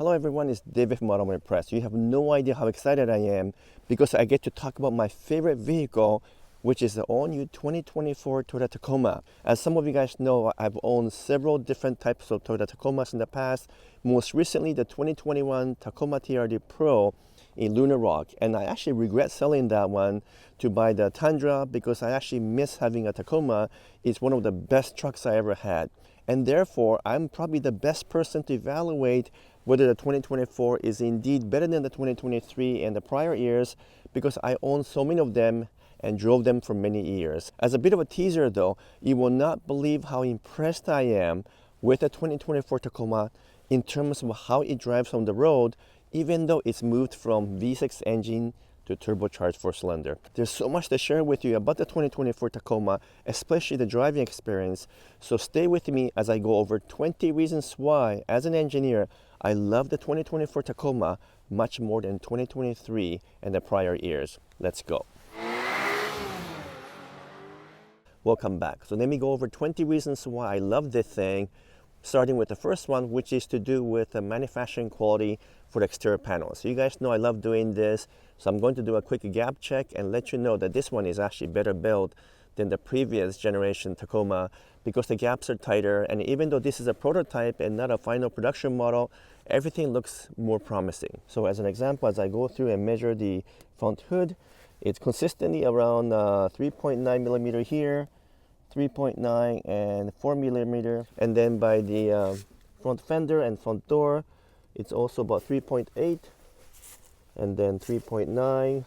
Hello everyone, it's David from Automotive Press. You have no idea how excited I am because I get to talk about my favorite vehicle, which is the all-new 2024 Toyota Tacoma. As some of you guys know, I've owned several different types of Toyota Tacomas in the past. Most recently, the 2021 Tacoma Trd Pro in Lunar Rock. And I actually regret selling that one to buy the Tundra because I actually miss having a Tacoma. It's one of the best trucks I ever had. And therefore, I'm probably the best person to evaluate whether the 2024 is indeed better than the 2023 and the prior years because I own so many of them and drove them for many years. As a bit of a teaser though, you will not believe how impressed I am with the 2024 Tacoma in terms of how it drives on the road, even though it's moved from V6 engine to turbocharged 4-cylinder. There's so much to share with you about the 2024 Tacoma, especially the driving experience. So stay with me as I go over 20 reasons why, as an engineer, I love the 2024 Tacoma much more than 2023 and the prior years. Let's go. Welcome back. So let me go over 20 reasons why I love this thing, starting with the first one, which is to do with the manufacturing quality for the exterior panels. So you guys know I love doing this, so I'm going to do a quick gap check and let you know that this one is actually better built than the previous generation Tacoma because the gaps are tighter, and even though this is a prototype and not a final production model, everything looks more promising. So as an example, as I go through and measure the front hood, it's consistently around 3.9 millimeter here, 3.9 and 4 millimeter, and then by the front fender and front door, it's also about 3.8 and then 3.9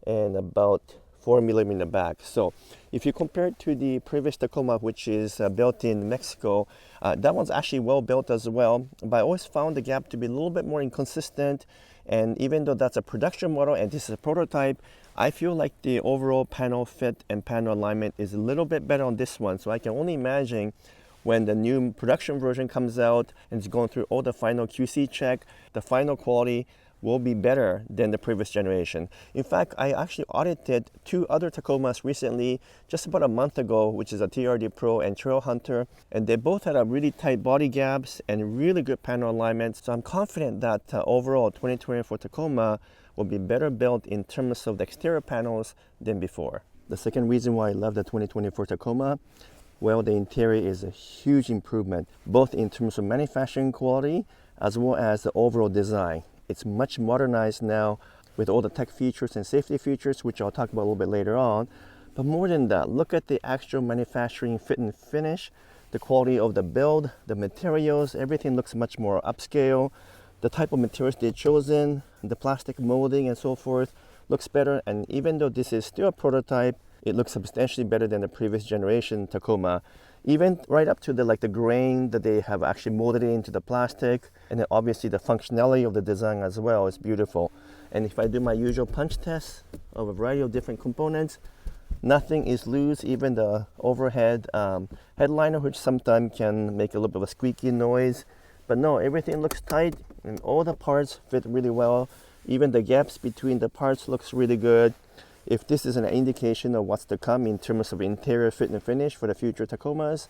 and about 4 millimeter in the back. So if you compare it to the previous Tacoma, which is built in Mexico, that one's actually well built as well, but I always found the gap to be a little bit more inconsistent. And even though that's a production model and this is a prototype, I feel like the overall panel fit and panel alignment is a little bit better on this one. So I can only imagine when the new production version comes out and it's going through all the final QC check, the final quality will be better than the previous generation. In fact, I actually audited two other Tacomas recently, just about a month ago, which is a TRD Pro and Trail Hunter, and they both had a really tight body gaps and really good panel alignment. So I'm confident that overall 2024 Tacoma will be better built in terms of the exterior panels than before. The second reason why I love the 2024 Tacoma, well, the interior is a huge improvement, both in terms of manufacturing quality as well as the overall design. It's much modernized now with all the tech features and safety features, which I'll talk about a little bit later on. But more than that, look at the actual manufacturing fit and finish, the quality of the build, the materials, everything looks much more upscale. The type of materials they've chosen, the plastic molding and so forth looks better. And even though this is still a prototype, it looks substantially better than the previous generation Tacoma. Even right up to the grain that they have actually molded it into the plastic, and then obviously the functionality of the design as well is beautiful. And if I do my usual punch test of a variety of different components, nothing is loose. Even the overhead headliner, which sometimes can make a little bit of a squeaky noise, but no, everything looks tight and all the parts fit really well. Even the gaps between the parts looks really good. If this is an indication of what's to come in terms of interior fit and finish for the future Tacomas,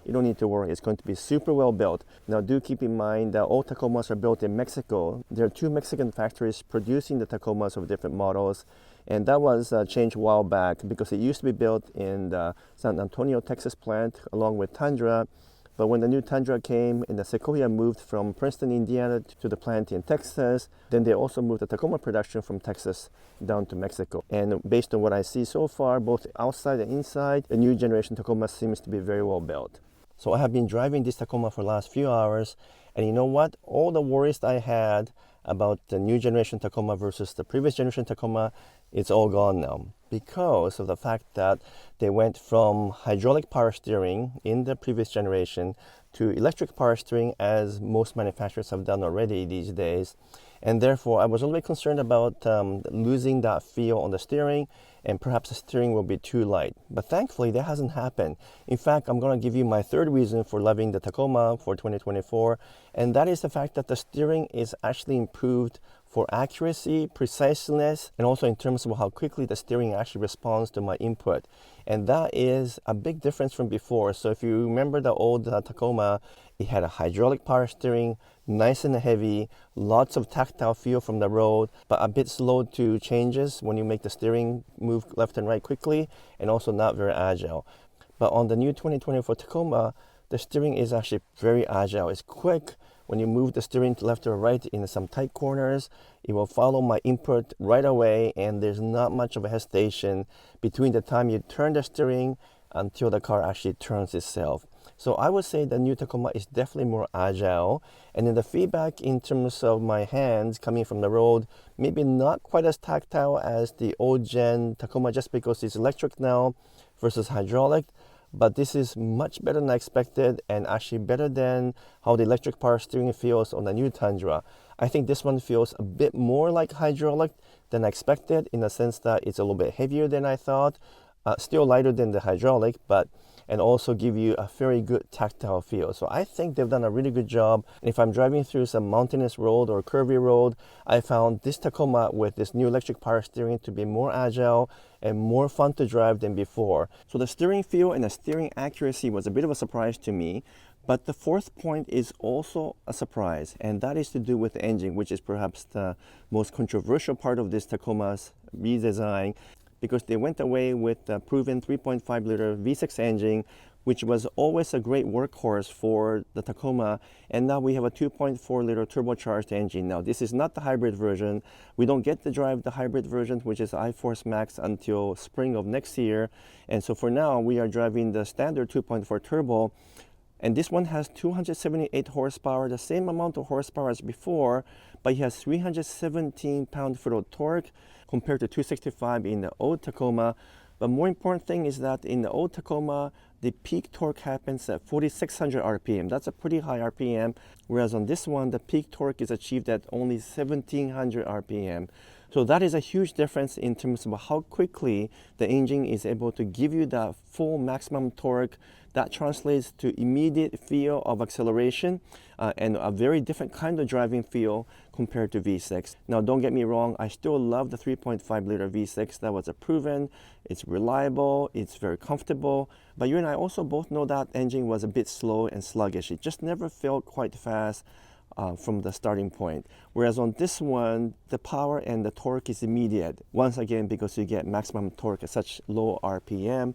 you don't need to worry. It's going to be super well built. Now do keep in mind that all Tacomas are built in Mexico. There are two Mexican factories producing the Tacomas of different models, and that was changed a while back because it used to be built in the San Antonio, Texas plant along with Tundra. But when the new Tundra came and the Sequoia moved from Princeton, Indiana to the plant in Texas, then they also moved the Tacoma production from Texas down to Mexico. And based on what I see so far, both outside and inside, the new generation Tacoma seems to be very well built. So I have been driving this Tacoma for the last few hours, and you know what? All the worries I had about the new generation Tacoma versus the previous generation Tacoma, it's all gone now because of the fact that they went from hydraulic power steering in the previous generation to electric power steering, as most manufacturers have done already these days. And therefore, I was a little bit concerned about losing that feel on the steering, and perhaps the steering will be too light. But thankfully, that hasn't happened. In fact, I'm going to give you my third reason for loving the Tacoma for 2024, and that is the fact that the steering is actually improved for accuracy, preciseness, and also in terms of how quickly the steering actually responds to my input. And that is a big difference from before. So if you remember the old Tacoma, it had a hydraulic power steering. nice and heavy, lots of tactile feel from the road, but a bit slow to changes when you make the steering move left and right quickly, and also not very agile. But on the new 2024 Tacoma, the steering is actually very agile. It's quick. When you move the steering to left or right in some tight corners, it will follow my input right away, and there's not much of a hesitation between the time you turn the steering until the car actually turns itself. So I would say the new Tacoma is definitely more agile. And then the feedback in terms of my hands coming from the road, maybe not quite as tactile as the old Gen Tacoma, just because it's electric now versus hydraulic. But this is much better than I expected, and actually better than how the electric power steering feels on the new Tundra. I think this one feels a bit more like hydraulic than I expected, in the sense that it's a little bit heavier than I thought, still lighter than the hydraulic, and also give you a very good tactile feel. So I think they've done a really good job. And if I'm driving through some mountainous road or curvy road, I found this Tacoma with this new electric power steering to be more agile and more fun to drive than before. So the steering feel and the steering accuracy was a bit of a surprise to me. But the fourth point is also a surprise, and that is to do with the engine, which is perhaps the most controversial part of this Tacoma's redesign, because they went away with the proven 3.5 liter V6 engine, which was always a great workhorse for the Tacoma, and now we have a 2.4 liter turbocharged engine. Now this is not the hybrid version. We don't get to drive the hybrid version, which is iForce Max, until spring of next year, and so for now we are driving the standard 2.4 turbo. And this one has 278 horsepower, the same amount of horsepower as before, but it has 317 pound-foot of torque compared to 265 in the old Tacoma. But more important thing is that in the old Tacoma, the peak torque happens at 4,600 RPM. That's a pretty high RPM, whereas on this one, the peak torque is achieved at only 1,700 RPM. So that is a huge difference in terms of how quickly the engine is able to give you that full maximum torque. That translates to immediate feel of acceleration and a very different kind of driving feel compared to V6. Now don't get me wrong, I still love the 3.5 liter V6. That was a proven, it's reliable, it's very comfortable, but you and I also both know that engine was a bit slow and sluggish. It just never felt quite fast from the starting point. Whereas on this one, the power and the torque is immediate. Once again, because you get maximum torque at such low RPM.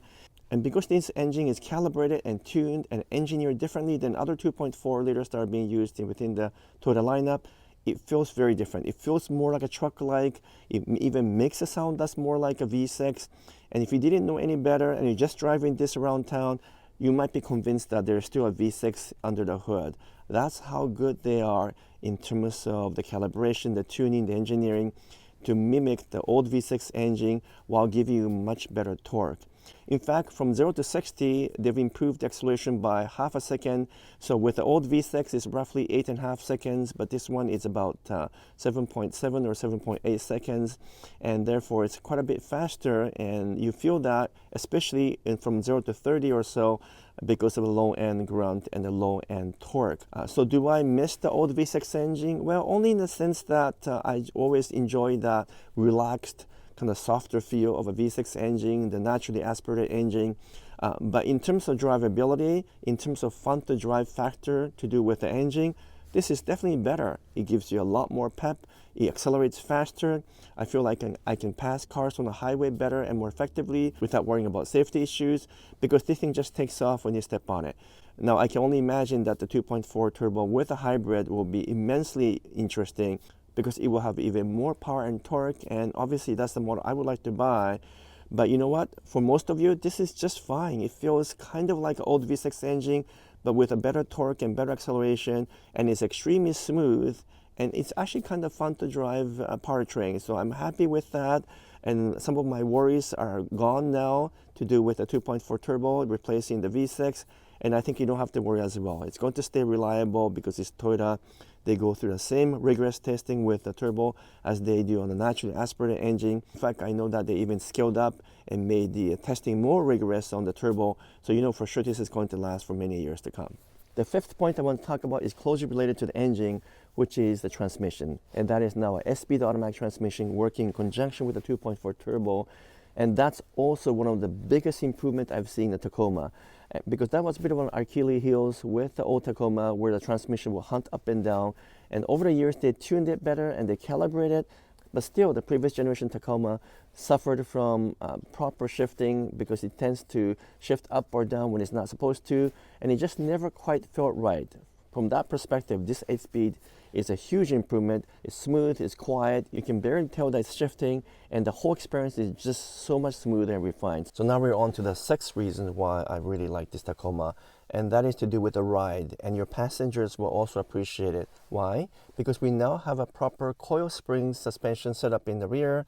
And because this engine is calibrated and tuned and engineered differently than other 2.4 liters that are being used within the Toyota lineup, it feels very different. It feels more like a truck-like. It even makes a sound that's more like a V6. And if you didn't know any better and you're just driving this around town, you might be convinced that there's still a V6 under the hood. That's how good they are in terms of the calibration, the tuning, the engineering to mimic the old V6 engine while giving you much better torque. In fact, from 0 to 60, they've improved the acceleration by half a second. So with the old V6, it's roughly 8.5 seconds, but this one is about 7.7 or 7.8 seconds. And therefore, it's quite a bit faster. And you feel that, especially from 0 to 30 or so, because of the low end grunt and the low end torque. So do I miss the old V6 engine? Well, only in the sense that I always enjoy that relaxed, kind of softer feel of a V6 engine, the naturally aspirated engine. But in terms of drivability, in terms of fun to drive factor to do with the engine, this is definitely better. It gives you a lot more pep. It accelerates faster. I feel like I can pass cars on the highway better and more effectively without worrying about safety issues, because this thing just takes off when you step on it. Now, I can only imagine that the 2.4 turbo with a hybrid will be immensely interesting, because it will have even more power and torque, and obviously that's the model I would like to buy. But you know what? For most of you, this is just fine. It feels kind of like an old V6 engine, but with a better torque and better acceleration, and it's extremely smooth, and it's actually kind of fun to drive a powertrain. So I'm happy with that, and some of my worries are gone now to do with the 2.4 turbo replacing the V6, and I think you don't have to worry as well. It's going to stay reliable because it's Toyota. They go through the same rigorous testing with the turbo as they do on the naturally aspirated engine. In fact, I know that they even scaled up and made the testing more rigorous on the turbo. So you know for sure this is going to last for many years to come. The fifth point I want to talk about is closely related to the engine, which is the transmission. And that is now a S-speed automatic transmission working in conjunction with the 2.4 turbo. And that's also one of the biggest improvements I've seen in the Tacoma, because that was a bit of an Achilles heels with the old Tacoma where the transmission will hunt up and down. And over the years, they tuned it better and they calibrated. But still, the previous generation Tacoma suffered from proper shifting because it tends to shift up or down when it's not supposed to, and it just never quite felt right. From that perspective, this 8-speed is a huge improvement. It's smooth, it's quiet, you can barely tell that it's shifting, and the whole experience is just so much smoother and refined. So now we're on to the sixth reason why I really like this Tacoma, and that is to do with the ride, and your passengers will also appreciate it. Why? Because we now have a proper coil spring suspension set up in the rear,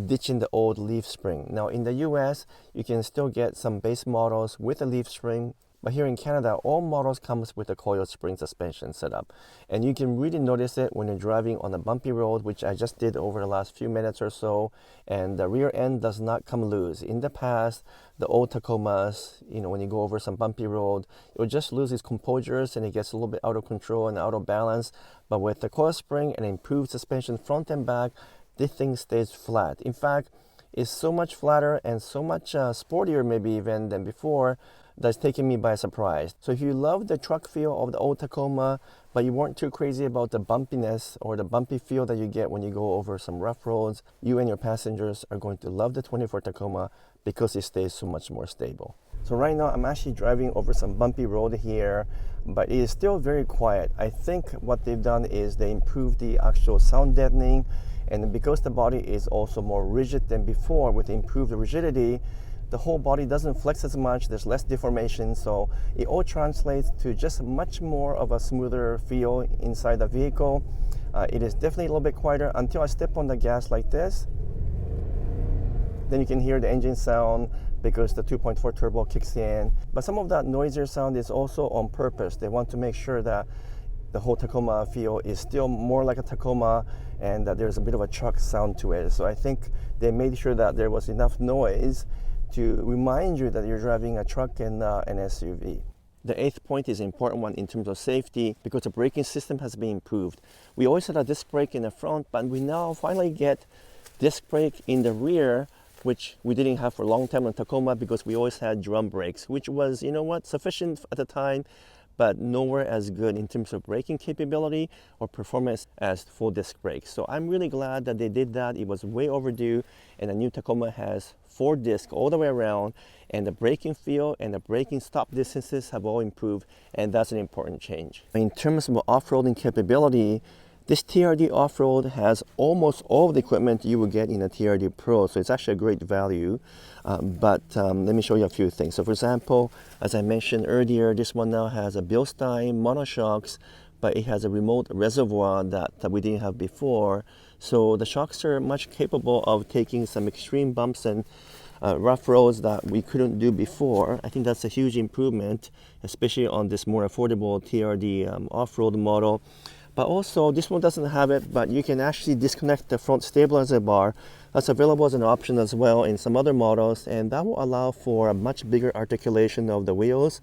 ditching the old leaf spring. Now in the US, you can still get some base models with a leaf spring, but here in Canada, all models comes with a coil spring suspension setup. And you can really notice it when you're driving on a bumpy road, which I just did over the last few minutes or so, and the rear end does not come loose. In the past, the old Tacomas, when you go over some bumpy road, it will just lose its composures and it gets a little bit out of control and out of balance. But with the coil spring and improved suspension front and back, this thing stays flat. In fact, it's so much flatter and so much sportier maybe even than before, that's taken me by surprise. So if you love the truck feel of the old Tacoma, but you weren't too crazy about the bumpiness or the bumpy feel that you get when you go over some rough roads, you and your passengers are going to love the 24 Tacoma because it stays so much more stable. So right now I'm actually driving over some bumpy road here, but it is still very quiet. I think what they've done is they improved the actual sound deadening, and because the body is also more rigid than before with improved rigidity, the whole body doesn't flex as much, there's less deformation, so it all translates to just much more of a smoother feel inside the vehicle. It is definitely a little bit quieter until I step on the gas like this. Then you can hear the engine sound because the 2.4 turbo kicks in. But some of that noisier sound is also on purpose. They want to make sure that the whole Tacoma feel is still more like a Tacoma and that there's a bit of a truck sound to it. So I think they made sure that there was enough noise to remind you that you're driving a truck and an SUV. The eighth point is an important one in terms of safety because the braking system has been improved. We always had a disc brake in the front, but we now finally get disc brake in the rear, which we didn't have for a long time on Tacoma because we always had drum brakes, which was, sufficient at the time, but nowhere as good in terms of braking capability or performance as full disc brakes. So I'm really glad that they did that. It was way overdue, and the new Tacoma has 4 discs all the way around, and the braking feel and the braking stop distances have all improved, and that's an important change. In terms of off-roading capability, this TRD off-road has almost all of the equipment you would get in a TRD Pro, so it's actually a great value. But let me show you a few things. So for example, as I mentioned earlier, this one now has a Bilstein monoshocks, but it has a remote reservoir that we didn't have before. So the shocks are much capable of taking some extreme bumps and rough roads that we couldn't do before. I think that's a huge improvement, especially on this more affordable TRD off-road model. But also, this one doesn't have it, but you can actually disconnect the front stabilizer bar. That's available as an option as well in some other models, and that will allow for a much bigger articulation of the wheels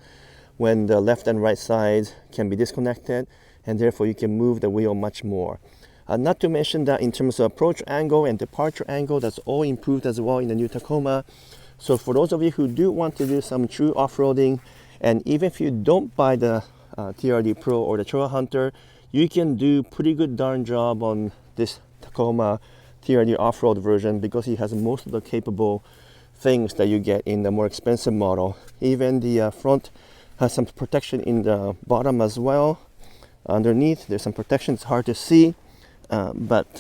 when the left and right sides can be disconnected, and therefore you can move the wheel much more. Not to mention that in terms of approach angle and departure angle, that's all improved as well in the new Tacoma. So for those of you who do want to do some true off-roading, and even if you don't buy the TRD Pro or the Trail Hunter, you can do pretty good darn job on this Tacoma TRD off-road version because it has most of the capable things that you get in the more expensive model. Even the front has some protection in the bottom as well. Underneath there's some protection, it's hard to see, but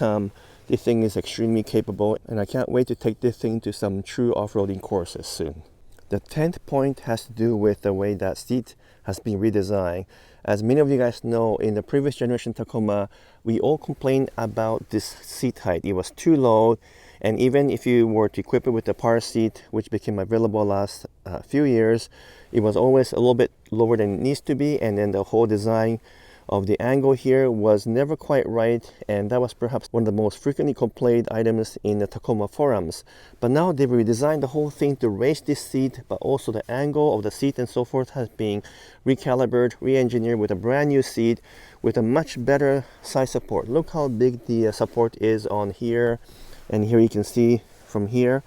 this thing is extremely capable, and I can't wait to take this thing to some true off-roading courses soon. The 10th point has to do with the way that seat has been redesigned. As many of you guys know, in the previous generation Tacoma, we all complained about this seat height. It was too low, and even if you were to equip it with the power seat, which became available last few years, it was always a little bit lower than it needs to be, and then the whole design of the angle here was never quite right, and that was perhaps one of the most frequently complained items in the Tacoma forums. But now they've redesigned the whole thing to raise this seat, but also the angle of the seat and so forth has been recalibrated, re-engineered with a brand new seat with a much better side support. Look how big the support is on here, and here you can see from here.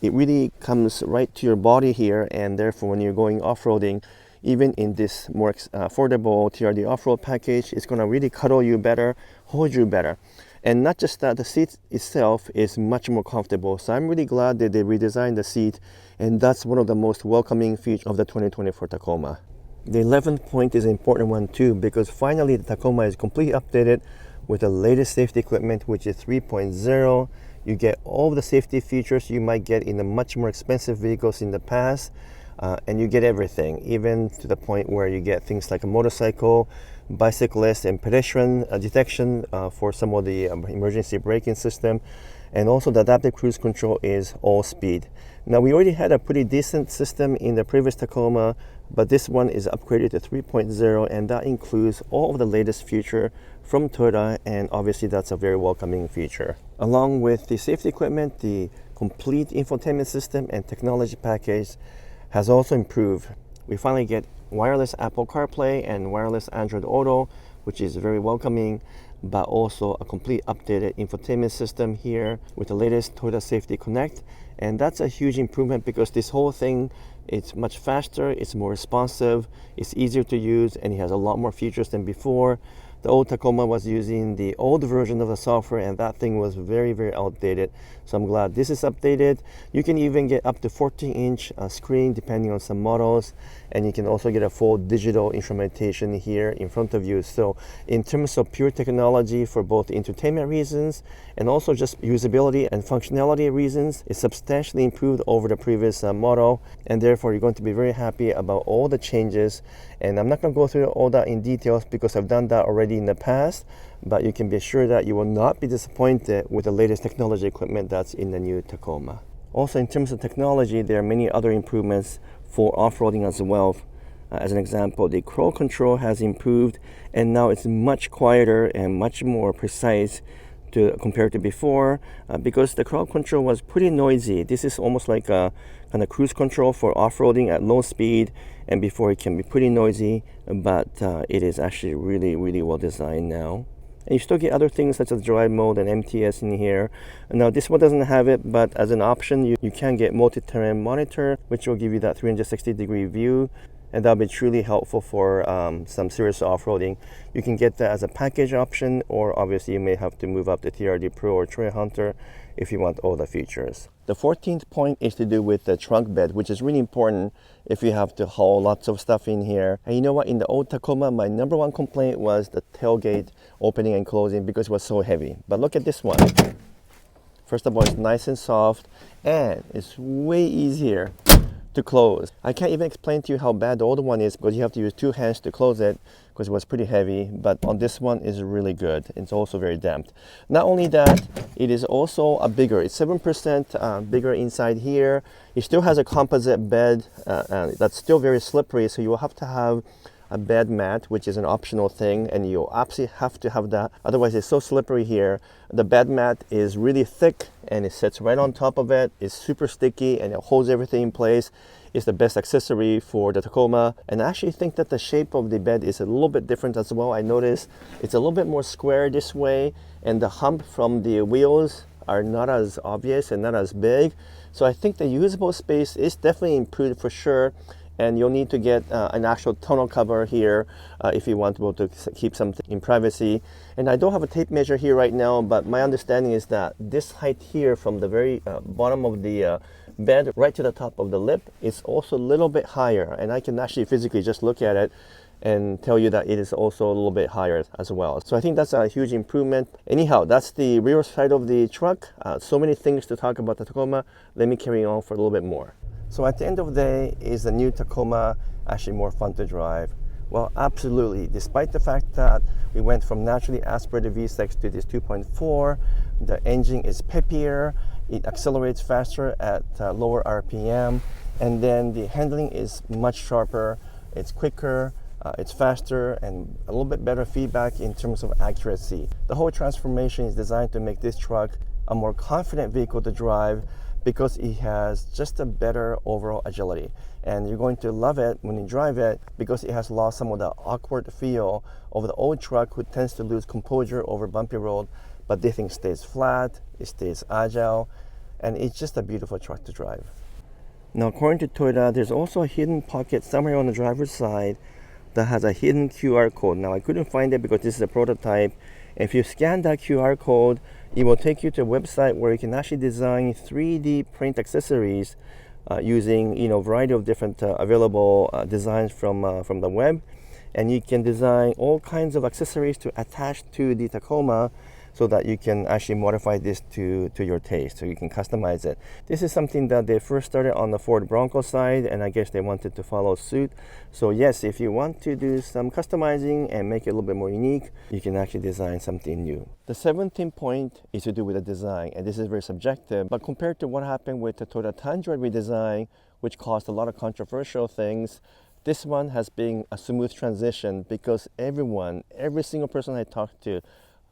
it really comes right to your body here, and therefore when you're going off-roading, even in this more affordable TRD off-road package, it's going to really cuddle you better, hold you better. And not just that, the seat itself is much more comfortable. So I'm really glad that they redesigned the seat, and that's one of the most welcoming features of the 2024 Tacoma. The 11th point is an important one too, because finally the Tacoma is completely updated with the latest safety equipment, which is 3.0. You get all the safety features you might get in the much more expensive vehicles in the past, and you get everything, even to the point where you get things like a motorcycle, bicyclist, and pedestrian detection for some of the emergency braking system. And also the adaptive cruise control is all speed. Now, we already had a pretty decent system in the previous Tacoma, but this one is upgraded to 3.0, and that includes all of the latest feature from Toyota, and obviously that's a very welcoming feature. Along with the safety equipment, the complete infotainment system and technology package has also improved. We finally get wireless Apple CarPlay and wireless Android Auto, which is very welcoming, but also a complete updated infotainment system here with the latest Toyota Safety Connect. And that's a huge improvement because this whole thing, it's much faster, it's more responsive, it's easier to use, and it has a lot more features than before. The old Tacoma was using the old version of the software, and that thing was very, very outdated. So I'm glad this is updated. You can even get up to 14-inch screen depending on some models, and you can also get a full digital instrumentation here in front of you. So in terms of pure technology for both entertainment reasons and also just usability and functionality reasons, it's substantially improved over the previous model, and therefore you're going to be very happy about all the changes. And I'm not going to go through all that in details because I've done that already in the past, but you can be sure that you will not be disappointed with the latest technology equipment that's in the new Tacoma. Also, in terms of technology, there are many other improvements for off-roading as well. As an example, the crawl control has improved, and now it's much quieter and much more precise compared to before, because the crawl control was pretty noisy. This is almost like a kind of cruise control for off-roading at low speed, and before it can be pretty noisy, but it is actually really, really well designed now. And you still get other things such as drive mode and MTS in here. Now this one doesn't have it, but as an option you can get multi-terrain monitor, which will give you that 360-degree view, and that'll be truly helpful for some serious off-roading. You can get that as a package option, or obviously you may have to move up to TRD Pro or Trail Hunter if you want all the features. The 14th point is to do with the trunk bed, which is really important if you have to haul lots of stuff in here. And you know what, in the old Tacoma, my number one complaint was the tailgate opening and closing because it was so heavy. But look at this one. First of all, it's nice and soft, and it's way easier to close. I can't even explain to you how bad the old one is because you have to use two hands to close it because it was pretty heavy, but on this one is really good. It's also very damped. Not only that, it is also a bigger, it's 7% bigger inside here. It still has a composite bed that's still very slippery, so you will have to have a bed mat, which is an optional thing, and you'll absolutely have to have that. Otherwise, it's so slippery here. The bed mat is really thick and it sits right on top of it. It's super sticky and it holds everything in place. It's the best accessory for the Tacoma. And I actually think that the shape of the bed is a little bit different as well. I noticed it's a little bit more square this way, and the hump from the wheels are not as obvious and not as big. So I think the usable space is definitely improved for sure. And you'll need to get an actual tonneau cover here if you want to be able to keep something in privacy. And I don't have a tape measure here right now, but my understanding is that this height here from the very bottom of the bed right to the top of the lip is also a little bit higher. And I can actually physically just look at it and tell you that it is also a little bit higher as well. So I think that's a huge improvement. Anyhow, that's the rear side of the truck. So many things to talk about the Tacoma. Let me carry on for a little bit more. So at the end of the day, is the new Tacoma actually more fun to drive? Well, absolutely. Despite the fact that we went from naturally aspirated V6 to this 2.4, the engine is peppier, it accelerates faster at lower RPM, and then the handling is much sharper, it's quicker, it's faster, and a little bit better feedback in terms of accuracy. The whole transformation is designed to make this truck a more confident vehicle to drive, because it has just a better overall agility. And you're going to love it when you drive it because it has lost some of the awkward feel of the old truck, who tends to lose composure over bumpy road, but this thing stays flat, it stays agile, and it's just a beautiful truck to drive. Now, according to Toyota, there's also a hidden pocket somewhere on the driver's side that has a hidden QR code. Now, I couldn't find it because this is a prototype. If you scan that QR code, it will take you to a website where you can actually design 3D print accessories using a variety of different available designs from the web, and you can design all kinds of accessories to attach to the Tacoma so that you can actually modify this to your taste, so you can customize it. This is something that they first started on the Ford Bronco side, and I guess they wanted to follow suit. So yes, if you want to do some customizing and make it a little bit more unique, you can actually design something new. The 17th point is to do with the design, and this is very subjective, but compared to what happened with the Toyota Tundra redesign, which caused a lot of controversial things, this one has been a smooth transition because every single person I talked to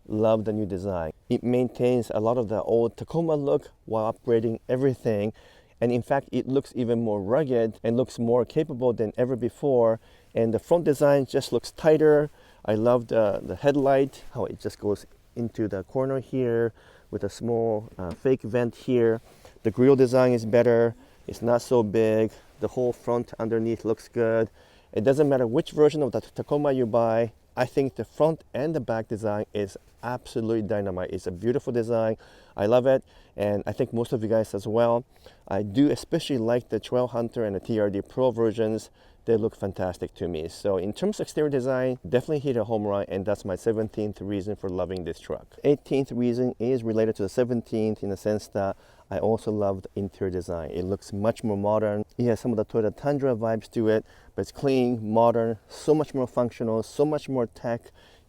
love the new design. It maintains a lot of the old Tacoma look while upgrading everything, and in fact it looks even more rugged and looks more capable than ever before. And the front design just looks tighter. I love the headlight, how it just goes into the corner here with a small fake vent here. The grille design is better. It's not so big. The whole front underneath looks good. It doesn't matter which version of the Tacoma you buy, I think the front and the back design is absolutely dynamite. It's a beautiful design. I love it, and I think most of you guys as well. I do especially like the Trail Hunter and the TRD Pro versions. They look fantastic to me. So in terms of exterior design, definitely hit a home run, and that's my 17th reason for loving this truck. 18th reason is related to the 17th in the sense that I also love the interior design. It looks much more modern. It has some of the Toyota Tundra vibes to it, but it's clean, modern, so much more functional, so much more tech,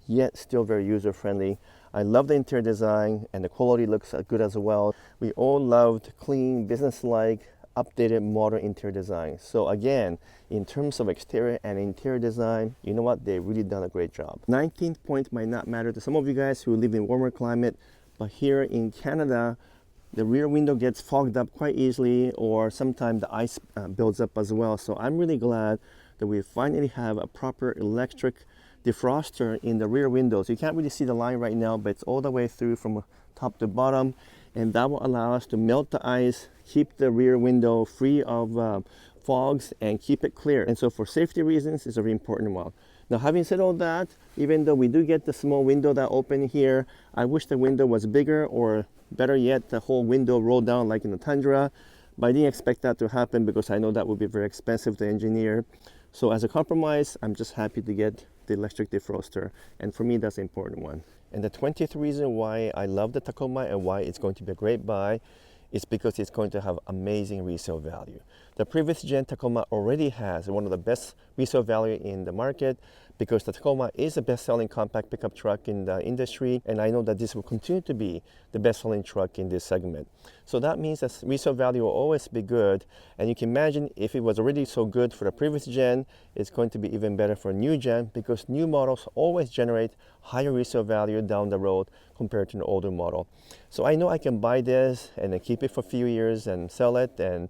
yet still very user-friendly. I love the interior design, and the quality looks good as well. We all loved clean, business-like, updated modern interior design. So again, in terms of exterior and interior design, you know what? They've really done a great job. 19th point might not matter to some of you guys who live in warmer climate, but here in Canada, the rear window gets fogged up quite easily, or sometimes the ice builds up as well. So I'm really glad that we finally have a proper electric defroster in the rear windows. You can't really see the line right now, but it's all the way through from top to bottom, and that will allow us to melt the ice, keep the rear window free of fogs, and keep it clear. And so for safety reasons, it's a very important one. Now, having said all that, even though we do get the small window that open here, I wish the window was bigger, or better yet, the whole window rolled down like in the Tundra. But I didn't expect that to happen because I know that would be very expensive to engineer. So as a compromise, I'm just happy to get the electric defroster, and for me that's the important one. And the 20th reason why I love the Tacoma and why it's going to be a great buy is because it's going to have amazing resale value. The previous Gen Tacoma already has one of the best resale value in the market because the Tacoma is the best-selling compact pickup truck in the industry, and I know that this will continue to be the best-selling truck in this segment. So that means that resale value will always be good, and you can imagine if it was already so good for the previous gen, it's going to be even better for a new gen because new models always generate higher resale value down the road compared to an older model. So I know I can buy this and then keep it for a few years and sell it and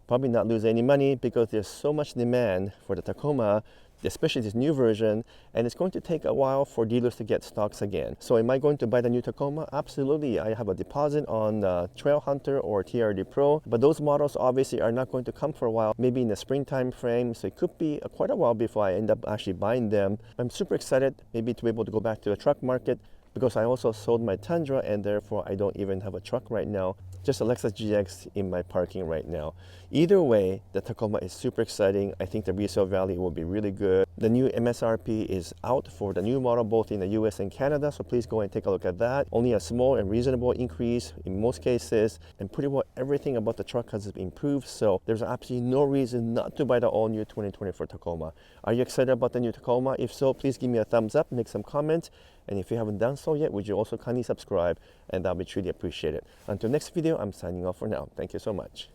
probably not lose any money because there's so much demand for the Tacoma, especially this new version, and it's going to take a while for dealers to get stocks again. So am I going to buy the new Tacoma? Absolutely. I have a deposit on the Trail Hunter or TRD Pro, but those models obviously are not going to come for a while, maybe in the springtime frame, so it could be quite a while before I end up actually buying them. I'm super excited maybe to be able to go back to the truck market because I also sold my Tundra and therefore I don't even have a truck right now, just a Lexus GX in my parking right now. Either way, the Tacoma is super exciting. I think the resale value will be really good. The new MSRP is out for the new model both in the US and Canada, so please go and take a look at that. Only a small and reasonable increase in most cases, and pretty well everything about the truck has improved, so there's absolutely no reason not to buy the all-new 2024 Tacoma. Are you excited about the new Tacoma? If so, please give me a thumbs up, make some comments, and if you haven't done so yet, would you also kindly subscribe, and that'll be truly appreciated. Until next video, I'm signing off for now. Thank you so much.